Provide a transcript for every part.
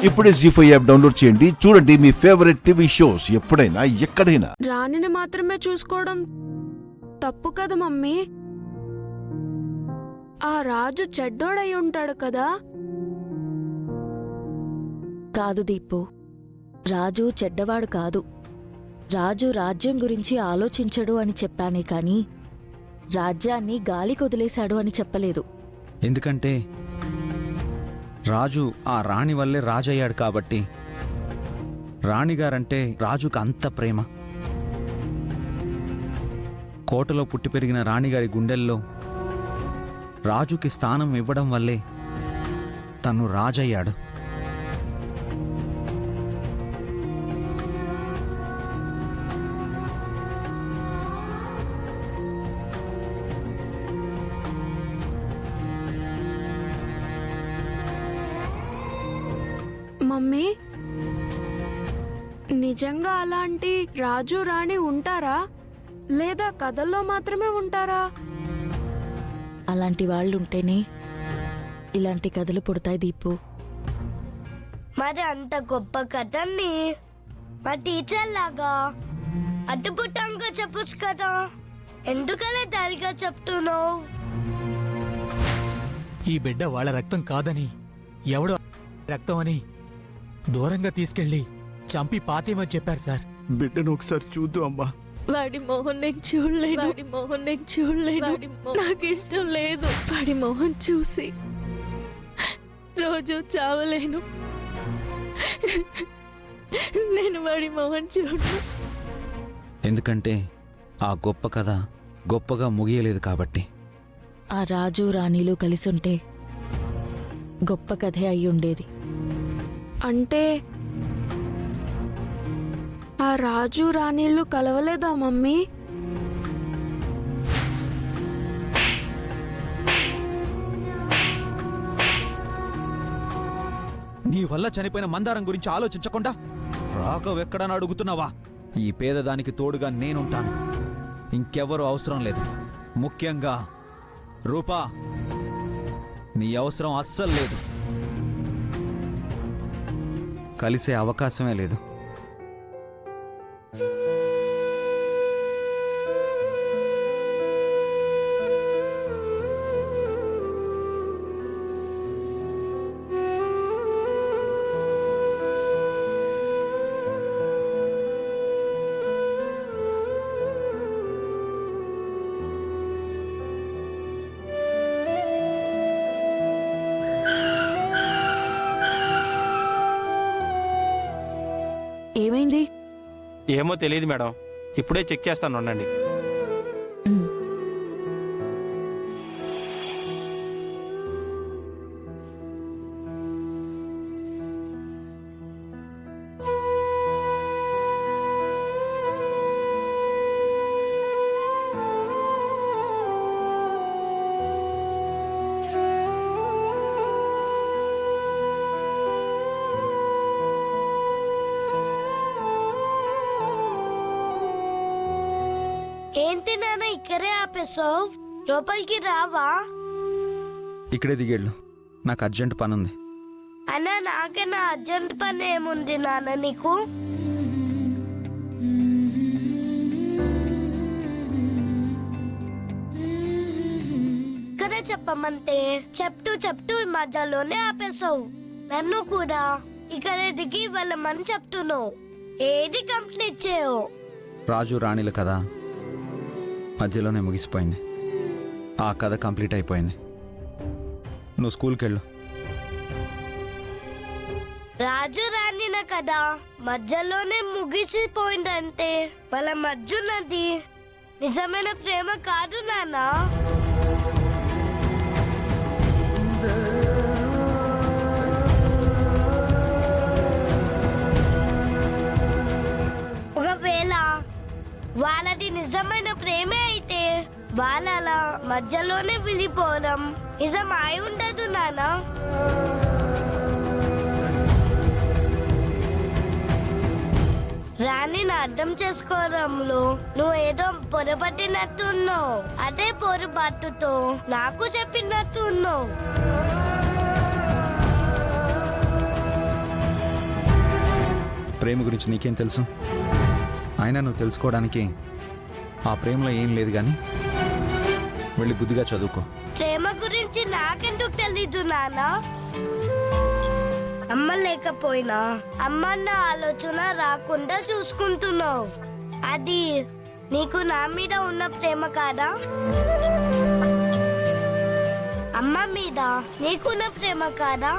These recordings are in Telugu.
ఇప్పుడే జీ5 యాప్ డౌన్లోడ్ చేయండి. చూడండి మీ ఫేవరెట్ టీవీ షోస్ ఎప్పుడైనా ఎక్కడైనా. రాణిని మాత్రమే చూసుకోవడం తప్పు కదా మమ్మీ. ఆ రాజు చెడ్డోడై ఉంటాడు కదా. కాదు దీపు, రాజు చెడ్డవాడు కాదు. రాజు రాజ్యం గురించి ఆలోచించడు అని చెప్పానే కాని రాజ్యాన్ని గాలి కొదిలేశాడు అని చెప్పలేదు. ఎందుకంటే రాజు ఆ రాణి వల్లే రాజయ్యాడు కాబట్టి. రాణిగారంటే రాజుకు అంత ప్రేమ. కోటలో పుట్టి పెరిగిన రాణిగారి గుండెల్లో రాజుకి స్థానం ఇవ్వడం వల్లే తను రాజయ్యాడు. మమ్మీ, నిజంగా అలాంటి రాజు రాణి ఉంటారా లేదా కథల్లో మాత్రమే ఉంటారా? అలాంటి వాళ్ళుంటేనే ఇలాంటి కథలు పుడతాయి దీపు. మరి అంత గొప్ప కథని మా టీచర్ లాగా అడ్డుపుట్టంగా చెప్పొచ్చు కదా. ఎందుకలా దారిగా చెప్తున్నావు? ఈ బిడ్డ వాళ్ళ రక్తం కాదని, ఎవడో రక్తం అని దూరంగా తీసుకెళ్లి చంపి పాతేమని చెప్పారు సార్. బిడ్డను ఒకసారి చూద్దు అమ్మా. వాడి మొహం నేను చూడలేను. నాకు ఇష్టం లేదు. వాడి మొహం చూసి రోజు చావలేను. నేను వాడి మొహం చూడను. ఎందుకంటే ఆ గొప్ప కథ గొప్పగా ముగియలేదు కాబట్టి. ఆ రాజు రాణిలు కలిసుంటే గొప్ప కథే అయి ఉండేది. అంటే ఆ రాజు రాణిళ్ళు కలవలేదా మమ్మీ? నీ వల్ల చనిపోయిన మందారం గురించి ఆలోచించకుండా రాఘవెక్కడని అడుగుతున్నావా? ఈ పేదదానికి తోడుగా నేనుంటాను. ఇంకెవరూ అవసరం లేదు. ముఖ్యంగా రూపా, నీ అవసరం అస్సలు లేదు. కలిసే అవకాశమే లేదు. ఏమైంది? ఏమో తెలియదు మేడం, ఇప్పుడే చెక్ చేస్తాను, ఉండండి. ఏంటి నాన్న ఇక్కడే ఆపేసావు? లోపలికి రావా? ఇక్కడే దిగేళ్ళు, నాకు అర్జెంట్ పనుంది. అన్నా నాకైనా అర్జెంట్ పని ఏముంది నాన్న నీకు? ఇక్కడే చెప్పమంటే చెప్తూ మధ్యలోనే ఆపేసావు. నన్ను కూడా ఇక్కడే దిగి వెళ్ళమని చెప్తున్నావు. ఏది కంప్లీట్ చేయవు? రాజు రాణిల కథ మధ్యలోనే ముగిసిపోయింది. ఆ కథ కంప్లీట్ అయిపోయింది. నువ్వు స్కూల్కి వెళ్ళు. రాజు రాణిన కదా మధ్యలోనే ముగిసిపోయిందంటే వాళ్ళ మధ్యున్నది నిజమైన ప్రేమ కాదు నాన్న. ఒకవేళ వాళ్ళది నిజమైన ప్రేమే అయితే వాళ్ళ మధ్యలోనే విడిపోవడం నిజం అయి ఉండదు నాన్న. రాణిని అర్థం చేసుకోవడంలో నువ్వు ఏదో పొరపట్టినట్టున్నావు. అదే పొరపాటుతో నాకు చెప్పినట్టు ఉన్నావు. ప్రేమ గురించి నీకేం తెలుసు? అయినా నువ్వు తెలుసుకోవడానికి ఆ ప్రేమలో ఏం లేదు కానీ వెళ్ళి బుద్ధిగా చదువుకో. ప్రేమ గురించి నాకెందుకు తెలీదు నాన్న? అమ్మ లేకపోయినా అమ్మ అన్న ఆలోచన రాకుండా చూసుకుంటున్నావు. అది నీకు నా మీద ఉన్న ప్రేమ కాదా? అమ్మ మీద నీకున్న ప్రేమ కాదా?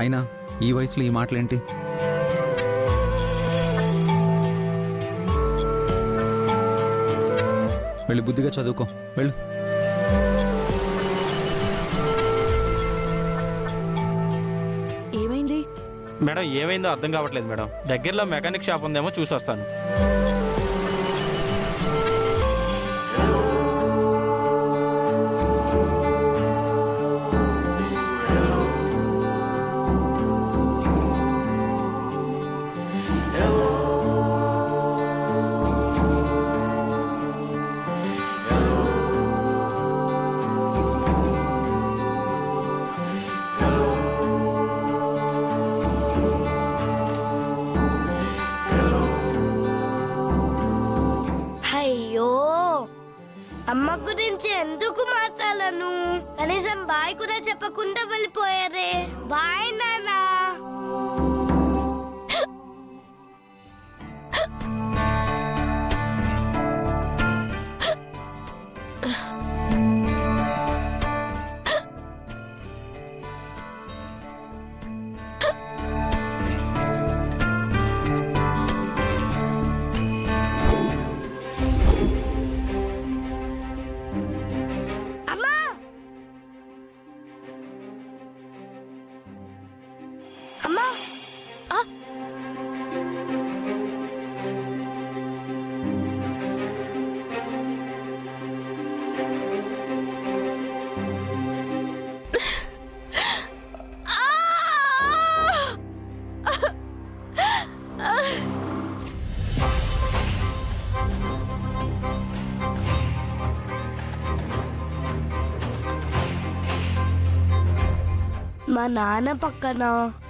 అయినా ఈ వయసులో ఈ మాటలేంటి? వెళ్ళి బుద్ధిగా చదువుకో, వెళ్ళు. ఏమైంది? మేడం ఏమైందో అర్థం కావట్లేదు మేడం. దగ్గరలో మెకానిక్ షాప్ ఉందేమో చూసి వస్తాను. అయ్యో, అమ్మ గురించి ఎందుకు మాట్లాడను? కనీసం బాయ్ కూడా చెప్పకుండా వెళ్ళిపోయారే. బాయ్ నాన్నా. అమ్మా, అమ్మా, మా నాన్న పక్కన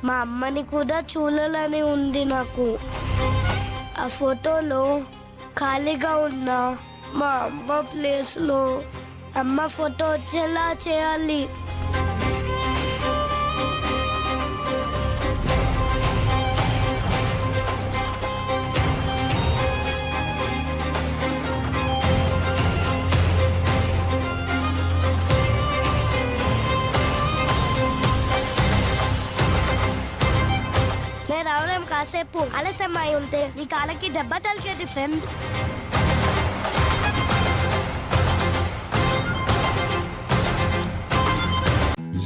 మా అమ్మని కూడా చూడాలని ఉంది నాకు. ఆ ఫోటోలో ఖాళీగా ఉన్న మా అమ్మ ప్లేస్లో అమ్మ ఫోటో వచ్చేలా చేయాలి. నేను రావడం కాసేపు ఆలస్యం అయి ఉంటే నీ కాళ్ళకి దెబ్బ తలిగేది ఫ్రెండ్.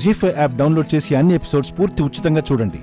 జీ5 యాప్ డౌన్లోడ్ చేసి అన్ని ఎపిసోడ్స్ పూర్తి ఉచితంగా చూడండి.